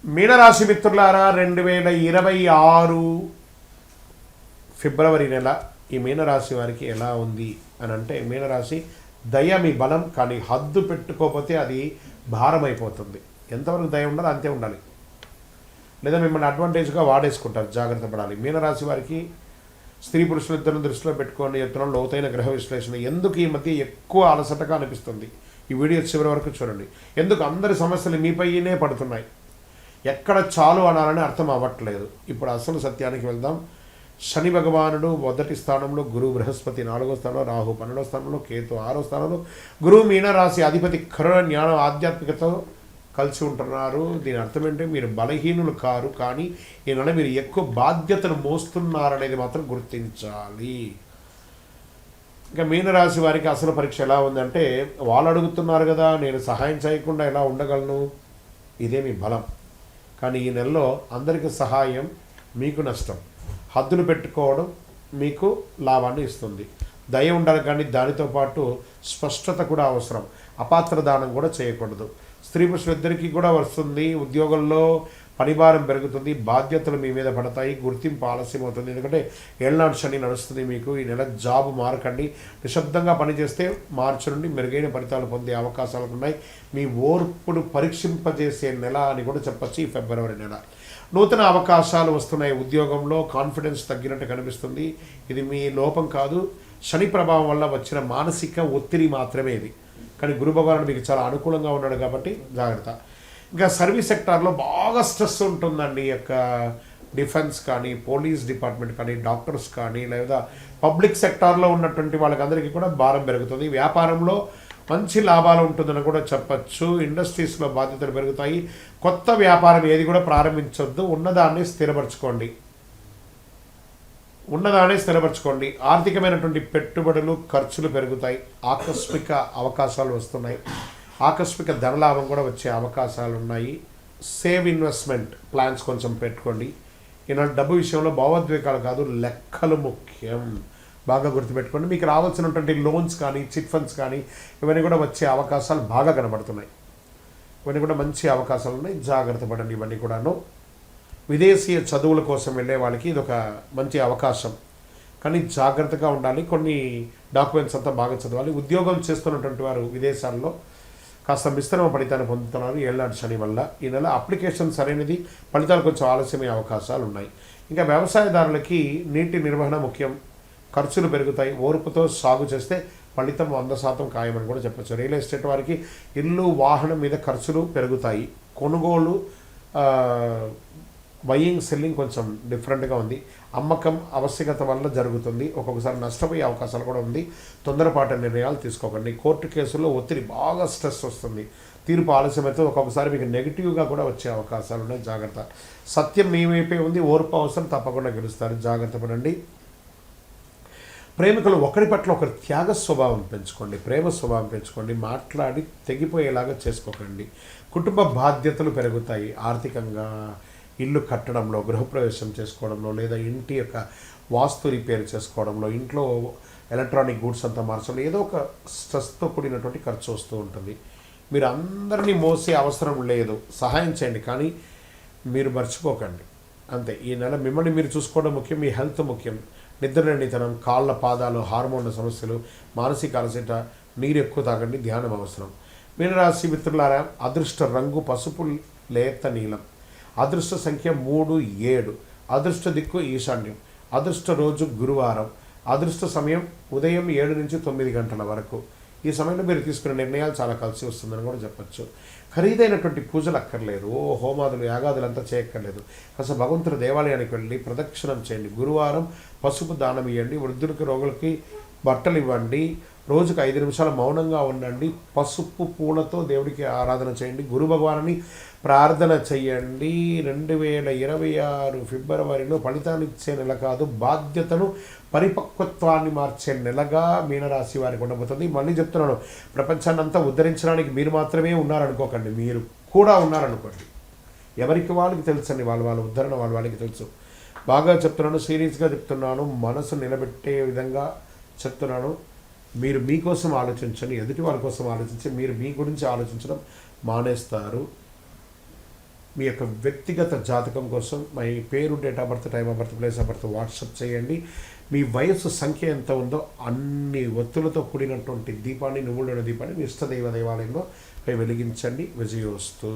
మీనరాశి మిత్రులారా, 2026 ఫిబ్రవరి నెల ఈ మీనరాశి వారికి ఎలా ఉంది అని అంటే, మీనరాశి దయ మీ బలం, కానీ హద్దు పెట్టుకోకపోతే అది భారం అయిపోతుంది. ఎంతవరకు దయ ఉండాలి అంతే ఉండాలి, లేదా మిమ్మల్ని అడ్వాంటేజ్గా వాడేసుకుంటారు, జాగ్రత్త పడాలి. మీనరాశి వారికి స్త్రీ పురుషులు ఇద్దరిని దృష్టిలో పెట్టుకోండి. చెప్తున్నాను లోతైన గ్రహ విశ్లేషణ. ఎందుకు ఈ మధ్య ఎక్కువ అలసటగా అనిపిస్తుంది, ఈ వీడియో చివరి వరకు చూడండి. ఎందుకు అందరి సమస్యలు మీపైనే పడుతున్నాయి, ఎక్కడ చాలు అనాలని అర్థం అవ్వట్లేదు. ఇప్పుడు అసలు సత్యానికి వెళ్దాం. శని భగవానుడు మొదటి స్థానంలో, గురువు బృహస్పతి 4వ స్థానంలో, రాహు 12వ స్థానంలో, కేతు 6వ స్థానంలో, గురువు మీనరాశి అధిపతి కరుణ జ్ఞానం ఆధ్యాత్మికతో కలిసి ఉంటున్నారు. దీని అర్థం ఏంటంటే మీరు బలహీనులు కారు, కానీ ఈ నెల మీరు ఎక్కువ బాధ్యతను మోస్తున్నారనేది మాత్రం గుర్తించాలి. ఇంకా మీనరాశి వారికి అసలు పరీక్ష ఎలా ఉందంటే, వాళ్ళు అడుగుతున్నారు కదా నేను సహాయం చేయకుండా ఎలా ఉండగలను, ఇదే మీ బలం. కానీ ఈ నెలలో అందరికీ సహాయం మీకు నష్టం. హద్దులు పెట్టుకోవడం మీకు లాభాన్ని ఇస్తుంది. దయ ఉండాలి, కానీ దానితో పాటు స్పష్టత కూడా అవసరం. అపాత్ర దానం కూడా చేయకూడదు. స్త్రీ పురుషులిద్దరికీ కూడా వస్తుంది. ఉద్యోగంలో పనిభారం పెరుగుతుంది, బాధ్యతలు మీ మీద పడతాయి, గుర్తింపు ఆలస్యం అవుతుంది. ఎందుకంటే ఏళ్ళనాడు శని నడుస్తుంది మీకు. ఈ నెల జాబ్ మారకండి, నిశ్శబ్దంగా పనిచేస్తే మార్చి నుండి మెరుగైన ఫలితాలు పొందే అవకాశాలు ఉన్నాయి. మీ ఓర్పును పరీక్షింపజేసే నెల అని కూడా చెప్పచ్చు ఈ ఫిబ్రవరి నెల. నూతన అవకాశాలు వస్తున్నాయి. ఉద్యోగంలో కాన్ఫిడెన్స్ తగ్గినట్టు కనిపిస్తుంది. ఇది మీ లోపం కాదు, శని ప్రభావం వల్ల వచ్చిన మానసిక ఒత్తిడి మాత్రమే ఇది. కానీ గురు భగవానుడు మీకు చాలా అనుకూలంగా ఉన్నాడు కాబట్టి జాగ్రత్త. ఇంకా సర్వీస్ సెక్టార్లో బాగా స్ట్రెస్ ఉంటుందండి. ఈ యొక్క డిఫెన్స్ కానీ, పోలీస్ డిపార్ట్మెంట్ కానీ, డాక్టర్స్ కానీ, లేదా పబ్లిక్ సెక్టార్లో ఉన్నటువంటి వాళ్ళకందరికీ కూడా భారం పెరుగుతుంది. వ్యాపారంలో మంచి లాభాలు ఉంటుందని కూడా చెప్పచ్చు. ఇండస్ట్రీస్లో బాధ్యతలు పెరుగుతాయి. కొత్త వ్యాపారం ఏది కూడా ప్రారంభించొద్దు, ఉన్నదాన్ని స్థిరపరచుకోండి. ఆర్థికమైనటువంటి పెట్టుబడులు, ఖర్చులు పెరుగుతాయి. ఆకస్మిక అవకాశాలు వస్తున్నాయి. ఆకస్మిక ధనలాభం కూడా వచ్చే అవకాశాలు ఉన్నాయి. సేవ్ ఇన్వెస్ట్మెంట్ ప్లాన్స్ కొంచెం పెట్టుకోండి. ఈనాడు డబ్బు విషయంలో భావోద్వేగాలు కాదు, లెక్కలు ముఖ్యం. బాగా గుర్తుపెట్టుకోండి. మీకు రావాల్సినటువంటి లోన్స్ కానీ, చిట్ ఫండ్స్ కానీ ఇవన్నీ కూడా వచ్చే అవకాశాలు బాగా కనబడుతున్నాయి. ఇవన్నీ కూడా మంచి అవకాశాలు ఉన్నాయి, జాగ్రత్త పడండి. ఇవన్నీ కూడాను విదేశీయ చదువుల కోసం వెళ్ళే వాళ్ళకి ఇది ఒక మంచి అవకాశం, కానీ జాగ్రత్తగా ఉండాలి. కొన్ని డాక్యుమెంట్స్ అంతా బాగా చదవాలి. ఉద్యోగం చేస్తున్నటువంటి వారు విదేశాల్లో కాస్త మిశ్రమ ఫలితాన్ని పొందుతున్నారు ఏళ్ళనాడు శని వల్ల. ఈ నెల అప్లికేషన్ సరైనది, ఫలితాలు కొంచెం ఆలస్యమయ్యే అవకాశాలు ఉన్నాయి. ఇంకా వ్యవసాయదారులకి నీటి నిర్వహణ ముఖ్యం. ఖర్చులు పెరుగుతాయి. ఓర్పుతో సాగు చేస్తే ఫలితం 100% ఖాయమని కూడా చెప్పచ్చు. రియల్ ఎస్టేట్ వారికి ఇల్లు, వాహనం మీద ఖర్చులు పెరుగుతాయి. కొనుగోలు, బయింగ్, సెల్లింగ్ కొంచెం డిఫరెంట్గా ఉంది. అమ్మకం ఆవశ్యకత వల్ల జరుగుతుంది. ఒక్కొక్కసారి నష్టపోయే అవకాశాలు కూడా ఉంది. తొందరపాటు నిర్ణయాలు తీసుకోకండి. కోర్టు కేసుల్లో ఒత్తిడి, బాగా స్ట్రెస్ వస్తుంది. తీర్పు ఆలస్యమైతే ఒక్కొక్కసారి మీకు నెగిటివ్గా కూడా వచ్చే అవకాశాలు ఉన్నాయి, జాగ్రత్త. సత్యం మీ వైపే ఉంది, ఓర్పు అవసరం, తప్పకుండా గెలుస్తారు, జాగ్రత్త పడండి. ప్రేమికులు ఒకరి పట్ల ఒకరి త్యాగ స్వభావం పెంచుకోండి, ప్రేమ స్వభావం పెంచుకోండి. మాట్లాడి తెగిపోయేలాగా చేసుకోకండి. కుటుంబ బాధ్యతలు పెరుగుతాయి. ఆర్థికంగా ఇల్లు కట్టడంలో, గృహప్రవేశం చేసుకోవడంలో, లేదా ఇంటి యొక్క వాస్తు రిపేర్ చేసుకోవడంలో, ఇంట్లో ఎలక్ట్రానిక్ గూడ్స్ అంతా మార్చడంలో ఏదో ఒక స్ట్రెస్తో కూడినటువంటి ఖర్చు వస్తూ ఉంటుంది. మీరు అందరినీ మోసే అవసరం లేదు, సహాయం చేయండి, కానీ మీరు మర్చిపోకండి అంతే. ఈ నెల మిమ్మల్ని మీరు చూసుకోవడం ముఖ్యం, మీ హెల్త్ ముఖ్యం. నిద్రలేనితనం, కాళ్ళ పాదాలు, హార్మోన్ల సమస్యలు, మానసిక అలసట, నీరు ఎక్కువ తాగండి, ధ్యానం అవసరం. మీనరాశి మిత్రులారా, అదృష్ట రంగు పసుపు లేత నీలం, అదృష్ట సంఖ్య 3, 7, అదృష్ట దిక్కు ఈశాన్యం, అదృష్ట రోజు గురువారం, అదృష్ట సమయం ఉదయం 7 నుంచి 9 గంటల వరకు. ఈ సమయంలో మీరు తీసుకునే నిర్ణయాలు చాలా కలిసి వస్తుందని కూడా చెప్పచ్చు. ఖరీదైనటువంటి పూజలు అక్కర్లేదు, హోమాదులు, యాగాదులు అంతా చేయక్కర్లేదు. కాస్త భగవంతుడి దేవాలయానికి వెళ్ళి ప్రదక్షిణం చేయండి. గురువారం పసుపు దానం ఇవ్వండి. వృద్ధులకి, రోగులకి బట్టలు ఇవ్వండి. రోజుకు 5 నిమిషాలు మౌనంగా ఉండండి. పసుపు పూలతో దేవుడికి ఆరాధన చేయండి. గురు భగవాన్ని ప్రార్థన చేయండి. 2026 ఫిబ్రవరిలో ఫలితాన్ని ఇచ్చే నెల కాదు, బాధ్యతను, పరిపక్వత్వాన్ని మార్చే నెలగా మీనరాశి వారికి ఉండబోతుంది. మళ్ళీ చెప్తున్నాను, ప్రపంచాన్ని అంతా ఉద్ధరించడానికి మీరు మాత్రమే ఉన్నారనుకోకండి, మీరు కూడా ఉన్నారనుకోండి. ఎవరికి వాళ్ళకి తెలుసండి, వాళ్ళ ఉద్ధరణ వాళ్ళకి తెలుసు. బాగా చెప్తున్నాను, సీరియస్గా చెప్తున్నాను, మనసు నిలబెట్టే విధంగా చెప్తున్నాను. మీరు మీకోసం ఆలోచించండి, ఎదుటి వాళ్ళ కోసం ఆలోచించి మీరు మీ గురించి ఆలోచించడం మానేస్తారు. మీ యొక్క వ్యక్తిగత జాతకం కోసం మీ పేరు, date of birth, time of birth, place of birth WhatsApp చేయండి. మీ వయస్సు సంఖ్య ఎంత ఉందో అన్ని ఒత్తులతో కూడినటువంటి దీపాన్ని, నువ్వుల దీపాన్ని మీ ఇష్టదైవ దేవాలయంలో వెలిగించండి. విజయోస్తు.